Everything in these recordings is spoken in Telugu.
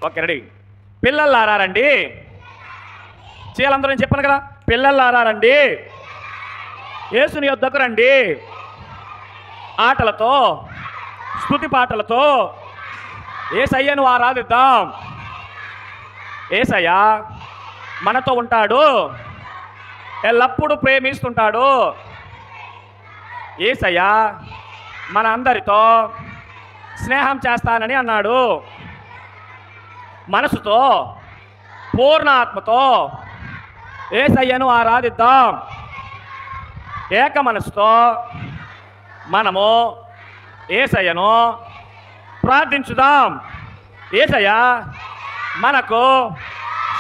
Okay, ready. పిల్లలారా రండి, చేయాలందరూ నేను చెప్పాను కదా. పిల్లలారా రండి, యేసుని యొద్దకు రండి. ఆటలతో స్తుతి పాటలతో యేసయ్యను ఆరాధిద్దాం. యేసయ్య మనతో ఉంటాడు, ఎల్లప్పుడూ ప్రేమిస్తుంటాడు. యేసయ్య మన అందరితో స్నేహం చేస్తానని అన్నాడు. మనసుతో పూర్ణ ఆత్మతో యేసయ్యను ఆరాధిద్దాం. ఏక మనసుతో మనము యేసయ్యను ప్రార్థించుదాం. యేసయ్య మనకు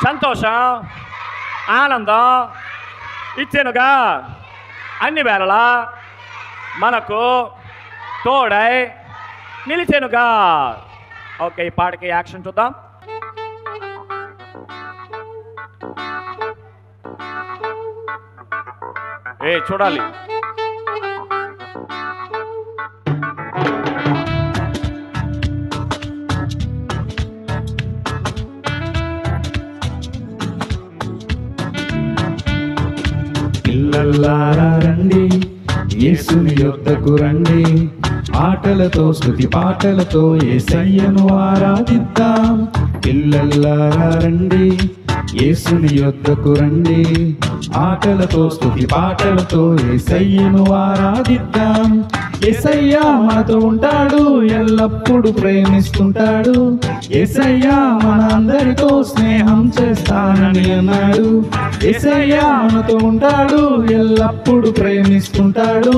సంతోషం, ఆనందం ఇచ్చెనుగా. అన్ని వేళలా మనకు తోడై నిలిచెనుగా. ఓకే, ఈ పాటకి యాక్షన్ చూద్దాం. చూడాలి. పిల్లలారా రండి, యేసుని యొద్దకు రండి. ఆటలతో స్తుతి పాటలతో యేసయ్యను ఆరాధిద్దాం. పిల్లలారా రండి, యేసుని యొద్దకు రండి. ఆటలతో స్తుతి పాటలతో యేసయ్యను ఆరాధిద్దాం. యేసయ్య మనతో ఉంటాడు, ఎల్లప్పుడూ ప్రేమిస్తుంటాడు. యేసయ్య మన అందరితో స్నేహం చేస్తానని అన్నాడు. యేసయ్య మనతో ఉంటాడు, ఎల్లప్పుడూ ప్రేమిస్తుంటాడు.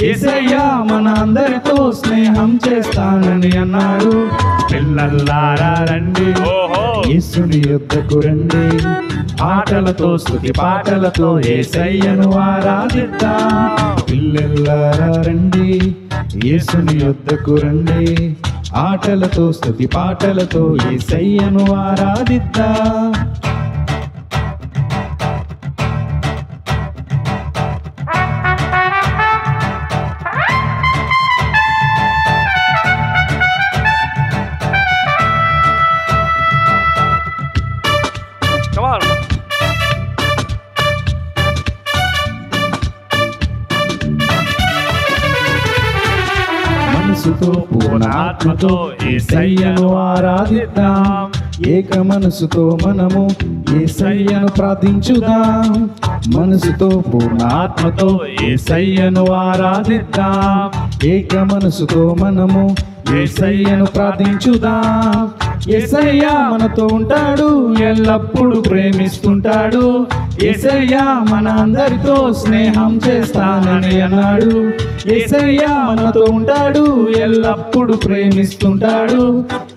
యేసయ్య మన అందరితో స్నేహం చేస్తానని అన్నాడు. పిల్లలారా రండి, యేసుని యొద్దకు రండి. ఆటలతో స్తుతి పాటలతో యేసయ్యను ఆరాధిద్దాం. పిల్లలారా రండి, యేసుని యొద్దకు రండి. ఆటలతో స్తుతి పాటలతో యేసయ్యను ఆరాధిద్దాం. మనసుతో పూర్ణ ఆత్మతో యేసయ్యను ఆరాధిద్దాం. ఏక మనసుతో మనము యేసయ్యను ప్రార్థించుదాం. మనసుతో పూర్ణ ఆత్మతో యేసయ్యను ఆరాధిద్దాం. ఏక మనసుతో మనము యేసయ్యను ప్రార్థించుదాం. యేసయ్య మనతో ఉంటాడు, ఎల్లప్పుడూ ప్రేమిస్తుంటాడు. యేసయ్య మన అందరితో స్నేహం చేస్తానని అన్నాడు. యేసయ్య మనతో ఉంటాడు, ఎల్లప్పుడూ ప్రేమిస్తుంటాడు.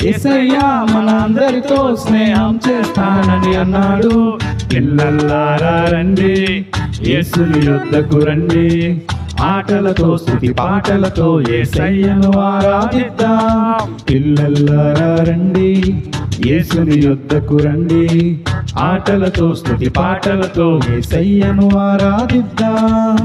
యేసయ్య మన అందరితో స్నేహం చేస్తానని అన్నాడు. పిల్లలారా రండి, యేసుని యొద్దకు రండి. ఆటలతో స్తుతి పాటలతో యేసయ్యను ఆరాధిద్దాం. పిల్లలారా రండి, యేసుని యొద్దకు రండి. ఆటలతో స్తుతి పాటలతో యేసయ్యను ఆరాధిద్దాం.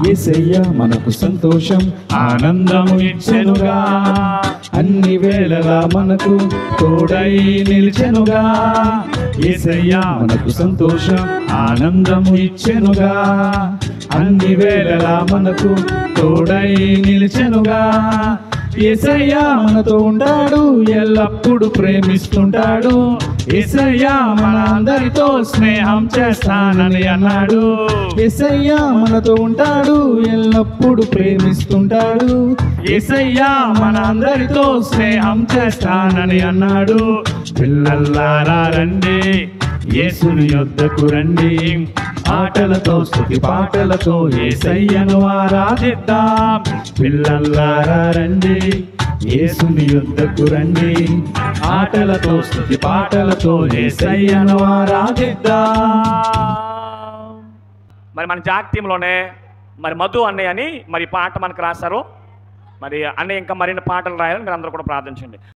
యేసయ్య మనకు సంతోషం, ఆనందము ఇచ్చెనుగా. అన్ని వేళలా మనకు తోడై నిలిచెనుగా. యేసయ్య మనకు సంతోషం, ఆనందము ఇచ్చెనుగా. అన్ని వేళలా మనకు తోడై నిలిచెనుగా. యేసయ్య మనతో ఉంటాడు, ఎల్లప్పుడూ ప్రేమిస్తుంటాడు. యేసయ్య మన అందరితో స్నేహం చేస్తానని అన్నాడు. యేసయ్య మనతో ఉంటాడు, ఎల్లప్పుడూ ప్రేమిస్తుంటాడు. యేసయ్య మన అందరితో స్నేహం చేస్తానని అన్నాడు. పిల్లలారా రండి, యేసుని యొద్దకు రండి. ఆటలతో స్తుతి పాటలతో యేసయ్యను ఆరాధిద్దాం. పిల్లలారా రండి, యేసుని యొద్దకు రండి. ఆటలతో స్తుతి పాటలతో యేసయ్యను ఆరాధిద్దాం. మరి మన జాక్ టీంలోనే మరి మధు అన్నయ్య అని మరి ఈ పాట మనకు రాశారు. మరి అన్నయ్య ఇంకా మరిన్ని పాటలు రాయాలని మీరు అందరూ కూడా ప్రార్థించండి.